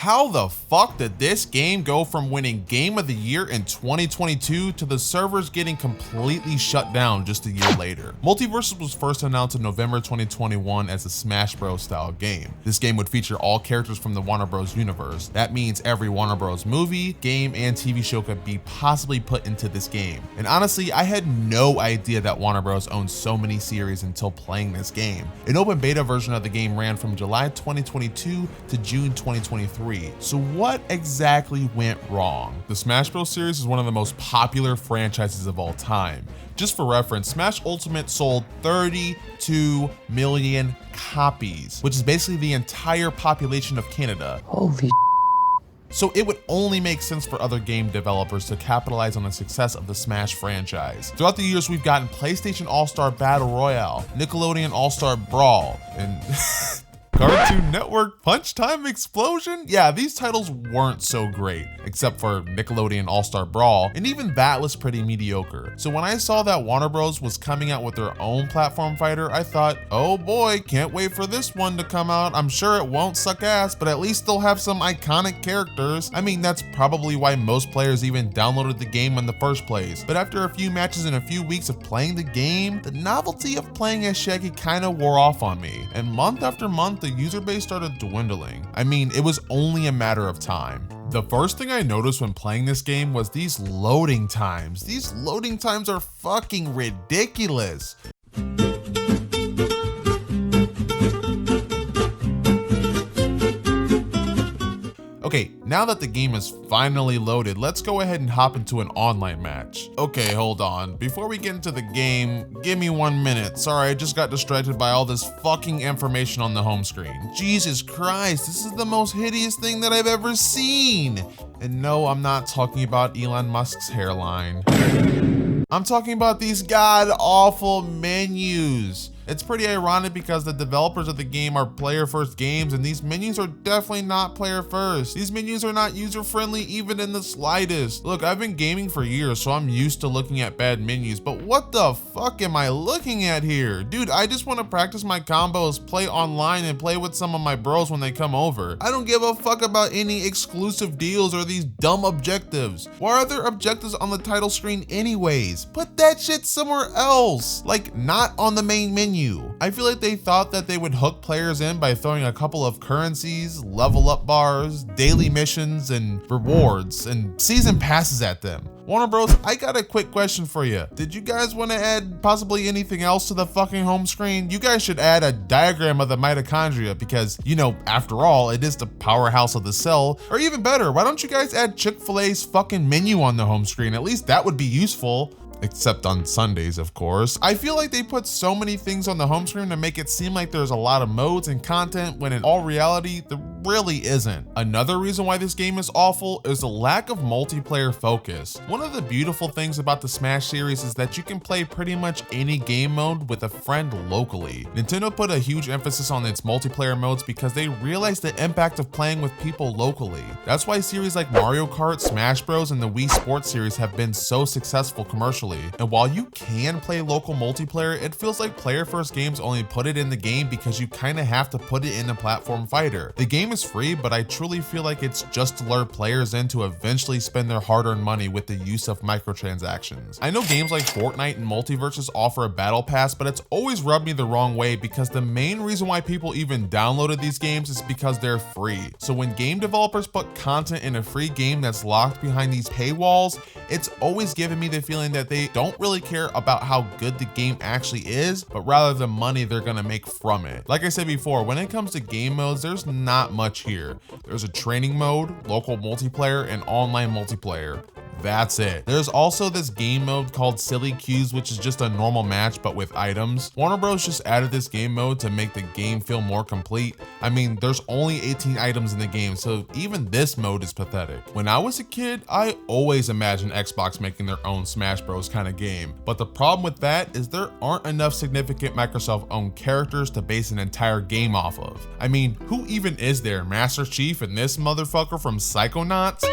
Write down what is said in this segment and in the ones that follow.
How the fuck did this game go from winning Game of the Year in 2022 to the servers getting completely shut down just a year later? MultiVersus was first announced in November 2021 as a Smash Bros style game. This game would feature all characters from the Warner Bros universe. That means every Warner Bros movie, game, and TV show could be possibly put into this game. And honestly, I had no idea that Warner Bros owned so many series until playing this game. An open beta version of the game ran from July 2022 to June 2023. So what exactly went wrong? The Smash Bros series is one of the most popular franchises of all time. Just for reference, Smash Ultimate sold 32 million copies, which is basically the entire population of Canada. Holy So it would only make sense for other game developers to capitalize on the success of the Smash franchise. Throughout the years, we've gotten PlayStation All-Star Battle Royale, Nickelodeon All-Star Brawl, and Cartoon Network Punch Time Explosion? Yeah, these titles weren't so great, except for Nickelodeon All-Star Brawl, and even that was pretty mediocre. So when I saw that Warner Bros was coming out with their own platform fighter, I thought, oh boy, can't wait for this one to come out. I'm sure it won't suck ass, but at least they'll have some iconic characters. I mean, that's probably why most players even downloaded the game in the first place. But after a few matches and a few weeks of playing the game, the novelty of playing as Shaggy kinda wore off on me, and month after month, the user base started dwindling. I mean, it was only a matter of time. The first thing I noticed when playing this game was these loading times. These loading times are fucking ridiculous. Okay, now that the game is finally loaded, let's go ahead and hop into an online match. Okay, hold on. Before we get into the game, give me 1 minute. Sorry, I just got distracted by all this fucking information on the home screen. Jesus Christ, this is the most hideous thing that I've ever seen. And no, I'm not talking about Elon Musk's hairline. I'm talking about these god-awful menus. It's pretty ironic because the developers of the game are player-first games, and these menus are definitely not player-first. These menus are not user-friendly even in the slightest. Look, I've been gaming for years, so I'm used to looking at bad menus, but what the fuck am I looking at here? Dude, I just want to practice my combos, play online, and play with some of my bros when they come over. I don't give a fuck about any exclusive deals or these dumb objectives. Why are there objectives on the title screen anyways? Put that shit somewhere else, like not on the main menu. I feel like they thought that they would hook players in by throwing a couple of currencies, level up bars, daily missions, and rewards, and season passes at them. Warner Bros, I got a quick question for you. Did you guys want to add possibly anything else to the fucking home screen? You guys should add a diagram of the mitochondria because, you know, after all, it is the powerhouse of the cell. Or even better, why don't you guys add Chick-fil-A's fucking menu on the home screen? At least that would be useful. Except on Sundays, of course. I feel like they put so many things on the home screen to make it seem like there's a lot of modes and content when in all reality, there really isn't. Another reason why this game is awful is the lack of multiplayer focus. One of the beautiful things about the Smash series is that you can play pretty much any game mode with a friend locally. Nintendo put a huge emphasis on its multiplayer modes because they realized the impact of playing with people locally. That's why series like Mario Kart, Smash Bros, and the Wii Sports series have been so successful commercially. And while you can play local multiplayer, it feels like player-first games only put it in the game because you kind of have to put it in a platform fighter. The game is free, but I truly feel like it's just to lure players in to eventually spend their hard-earned money with the use of microtransactions. I know games like Fortnite and MultiVersus offer a battle pass, but it's always rubbed me the wrong way because the main reason why people even downloaded these games is because they're free. So when game developers put content in a free game that's locked behind these paywalls, it's always given me the feeling that they don't really care about how good the game actually is, but rather the money they're gonna make from it. Like I said before, when it comes to game modes, there's not much here. There's a training mode, local multiplayer, and online multiplayer. That's it. There's also this game mode called Silly Queues, which is just a normal match but with items. Warner Bros just added this game mode to make the game feel more complete. I mean, there's only 18 items in the game, so even this mode is pathetic. When I was a kid, I always imagined Xbox making their own Smash Bros kind of game, but the problem with that is there aren't enough significant Microsoft-owned characters to base an entire game off of. I mean, who even is there? Master Chief and this motherfucker from Psychonauts?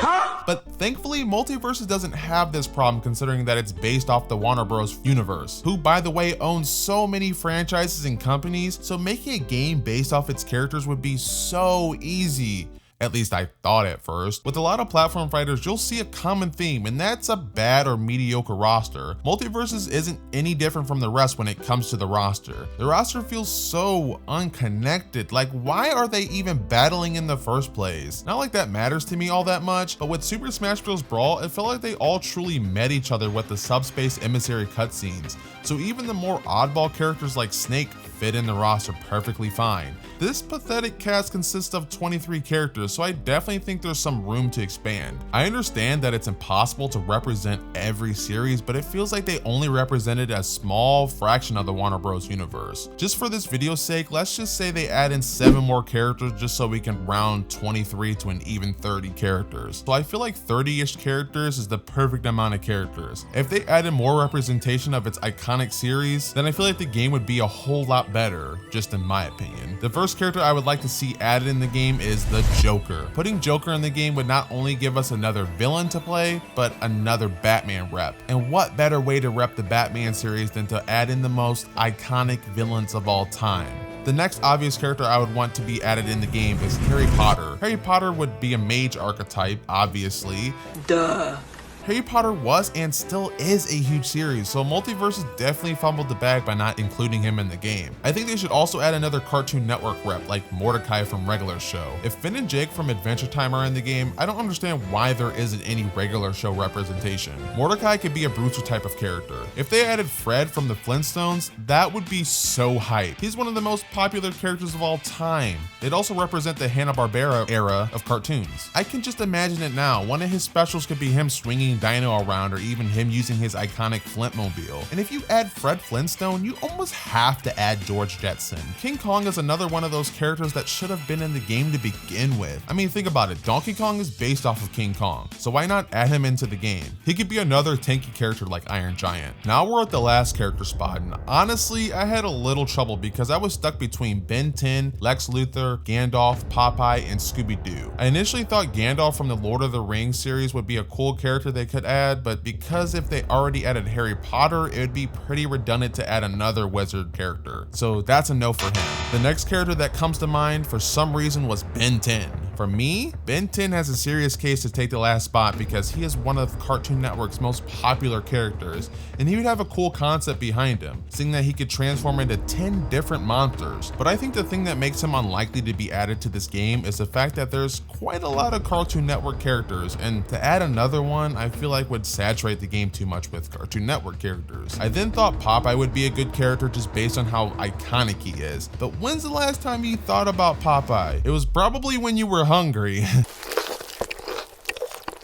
But thankfully, MultiVersus doesn't have this problem considering that it's based off the Warner Bros universe, who by the way owns so many franchises and companies, so making a game based off its characters would be so easy. At least I thought at first. With a lot of platform fighters, you'll see a common theme, and that's a bad or mediocre roster. MultiVersus isn't any different from the rest when it comes to the roster. The roster feels so unconnected. Like, why are they even battling in the first place? Not like that matters to me all that much, but with Super Smash Bros. Brawl, it felt like they all truly met each other with the Subspace Emissary cutscenes. So even the more oddball characters like Snake fit in the roster perfectly fine. This pathetic cast consists of 23 characters, so I definitely think there's some room to expand. I understand that it's impossible to represent every series, but it feels like they only represented a small fraction of the Warner Bros. Universe. Just for this video's sake, let's just say they add in 7 more characters just so we can round 23 to an even 30 characters. So I feel like 30-ish characters is the perfect amount of characters. If they added more representation of its iconic series, then I feel like the game would be a whole lot better, just in my opinion. The first character I would like to see added in the game is the Joker. Putting Joker in the game would not only give us another villain to play, but another Batman rep. And what better way to rep the Batman series than to add in the most iconic villains of all time? The next obvious character I would want to be added in the game is Harry Potter. Harry Potter would be a mage archetype, obviously. Duh. Harry Potter was and still is a huge series, so MultiVersus definitely fumbled the bag by not including him in the game. I think they should also add another Cartoon Network rep like Mordecai from Regular Show. If Finn and Jake from Adventure Time are in the game, I don't understand why there isn't any Regular Show representation. Mordecai could be a Brewster type of character. If they added Fred from the Flintstones, that would be so hype. He's one of the most popular characters of all time. It'd also represent the Hanna-Barbera era of cartoons. I can just imagine it now. One of his specials could be him swinging Dino around, or even him using his iconic Flintmobile. And if you add Fred Flintstone, you almost have to add George Jetson. King Kong is another one of those characters that should have been in the game to begin with. I mean, think about it. Donkey Kong is based off of King Kong, so why not add him into the game? He could be another tanky character like Iron Giant. Now we're at the last character spot, and honestly, I had a little trouble because I was stuck between Ben 10, Lex Luthor, Gandalf, Popeye, and Scooby-Doo. I initially thought Gandalf from the Lord of the Rings series would be a cool character they could add, but because if they already added Harry Potter, it would be pretty redundant to add another wizard character. So that's a no for him. The next character that comes to mind for some reason was Ben 10. For me, Ben 10 has a serious case to take the last spot because he is one of Cartoon Network's most popular characters, and he would have a cool concept behind him, seeing that he could transform into 10 different monsters. But I think the thing that makes him unlikely to be added to this game is the fact that there's quite a lot of Cartoon Network characters, and to add another one, I feel like would saturate the game too much with Cartoon Network characters. I then thought Popeye would be a good character just based on how iconic he is. But when's the last time you thought about Popeye? It was probably when you were hungry.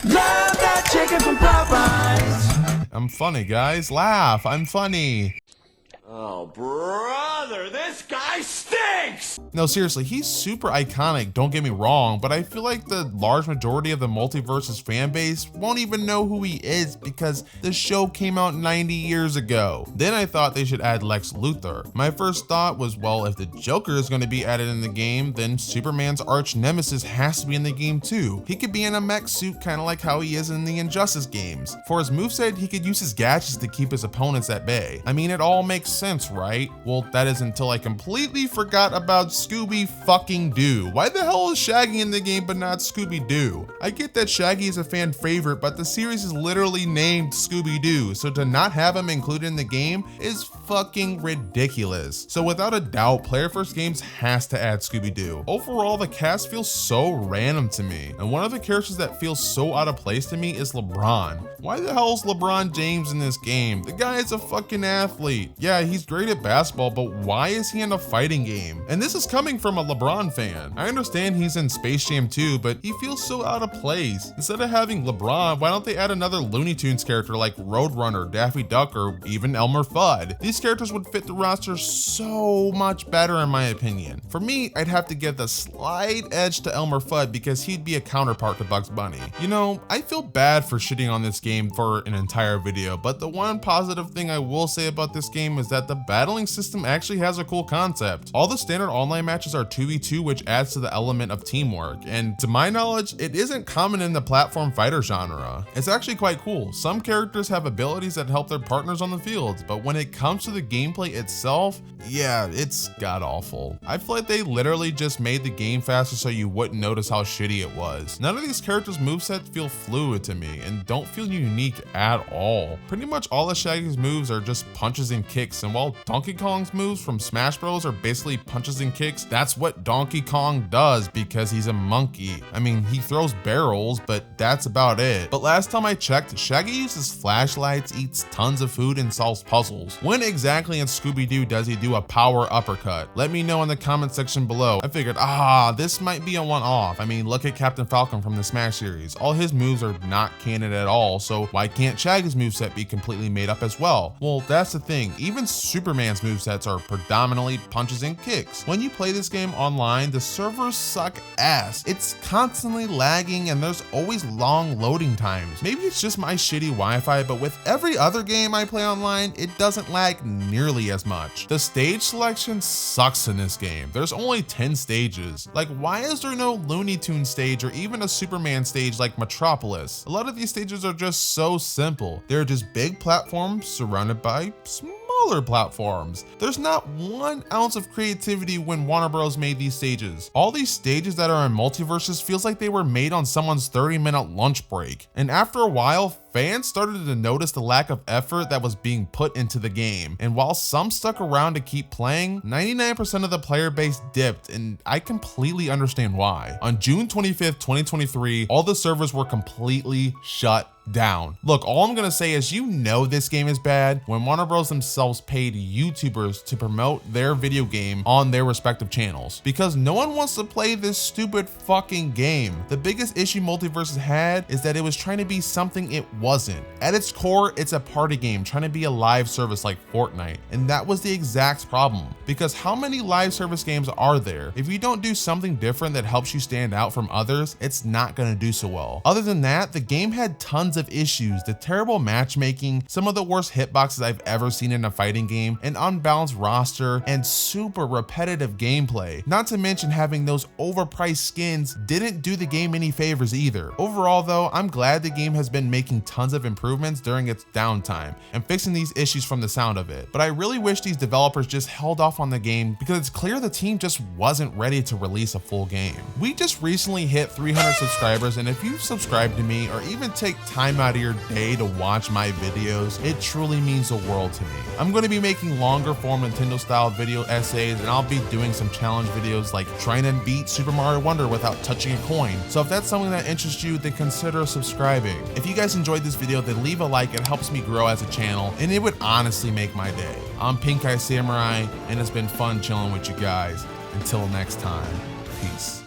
Love that chicken from Popeyes. I'm funny, guys. Laugh. I'm funny. Oh, brother, this guy stinks! No, seriously, he's super iconic, don't get me wrong, but I feel like the large majority of the MultiVersus fan base won't even know who he is because the show came out 90 years ago. Then I thought they should add Lex Luthor. My first thought was, well, if the Joker is going to be added in the game, then Superman's arch nemesis has to be in the game too. He could be in a mech suit, kind of like how he is in the Injustice games. For his moveset, he could use his gadgets to keep his opponents at bay. I mean, it all makes sense, right? Well, that is until I completely forgot about Scooby-fucking-Doo. Why the hell is Shaggy in the game but not Scooby-Doo? I get that Shaggy is a fan favorite, but the series is literally named Scooby-Doo, so to not have him included in the game is fucking ridiculous. So without a doubt, Player First Games has to add Scooby-Doo. Overall, the cast feels so random to me, and one of the characters that feels so out of place to me is LeBron. Why the hell is LeBron James in this game? The guy is a fucking athlete. Yeah, he's great at basketball, but why is he in a fighting game? And this is coming from a LeBron fan. I understand he's in Space Jam 2, but he feels so out of place. Instead of having LeBron, why don't they add another Looney Tunes character like Roadrunner, Daffy Duck, or even Elmer Fudd? These characters would fit the roster so much better in my opinion. For me, I'd have to give the slight edge to Elmer Fudd because he'd be a counterpart to Bugs Bunny. You know, I feel bad for shitting on this game for an entire video, but the one positive thing I will say about this game is that the battling system actually has a cool concept. concept. All the standard online matches are 2v2, which adds to the element of teamwork, and to my knowledge, it isn't common in the platform fighter genre. It's actually quite cool. Some characters have abilities that help their partners on the field, but when it comes to the gameplay itself, yeah, it's god awful. I feel like they literally just made the game faster so you wouldn't notice how shitty it was. None of these characters' movesets feel fluid to me and don't feel unique at all. Pretty much all of Shaggy's moves are just punches and kicks, and while Donkey Kong's moves from Smash Bros are basically punches and kicks, that's what Donkey Kong does because he's a monkey. I mean, he throws barrels, but that's about it. But last time I checked, Shaggy uses flashlights, eats tons of food, and solves puzzles. When exactly in Scooby-Doo does he do a power uppercut? Let me know in the comment section below. I figured, this might be a one-off. I mean, look at Captain Falcon from the Smash series. All his moves are not canon at all, so why can't Shaggy's moveset be completely made up as well? Well, that's the thing. Even Superman's movesets are predominantly punches and kicks. When you play this game online, the servers suck ass. It's constantly lagging and there's always long loading times. Maybe it's just my shitty Wi-Fi, but with every other game I play online, it doesn't lag nearly as much. The stage selection sucks in this game. There's only 10 stages. Like, why is there no Looney Tunes stage or even a Superman stage like Metropolis? A lot of these stages are just so simple. They're just big platforms surrounded by smaller platforms. There's not 1 ounce of creativity when Warner Bros made these stages. All these stages that are in MultiVersus feels like they were made on someone's 30-minute lunch break. And after a while, fans started to notice the lack of effort that was being put into the game. And while some stuck around to keep playing, 99% of the player base dipped, and I completely understand why. On June 25th, 2023, all the servers were completely shut down. Look, all I'm gonna say is, you know this game is bad when Warner Bros themselves paid YouTubers to promote their video game on their respective channels, because no one wants to play this stupid fucking game. The biggest issue MultiVersus had is that it was trying to be something it wasn't. At its core, it's a party game trying to be a live service like Fortnite, and that was the exact problem, because how many live service games are there? If you don't do something different that helps you stand out from others, it's not gonna do so well. Other than that, the game had tons of issues: the terrible matchmaking, some of the worst hitboxes I've ever seen in a fighting game, an unbalanced roster, and super repetitive gameplay. Not to mention having those overpriced skins didn't do the game any favors either. Overall though, I'm glad the game has been making tons of improvements during its downtime and fixing these issues from the sound of it. But I really wish these developers just held off on the game, because it's clear the team just wasn't ready to release a full game. We just recently hit 300 subscribers, and if you've subscribed to me or even take time out of your day to watch my videos, it truly means the world to me. I'm going to be making longer form Nintendo style video essays, and I'll be doing some challenge videos like trying to beat Super Mario Wonder without touching a coin. So if that's something that interests you, then consider subscribing. If you guys enjoyed this video, then leave a like. It helps me grow as a channel, and it would honestly make my day. I'm Pink Eye Samurai, and it's been fun chilling with you guys. Until next time, peace.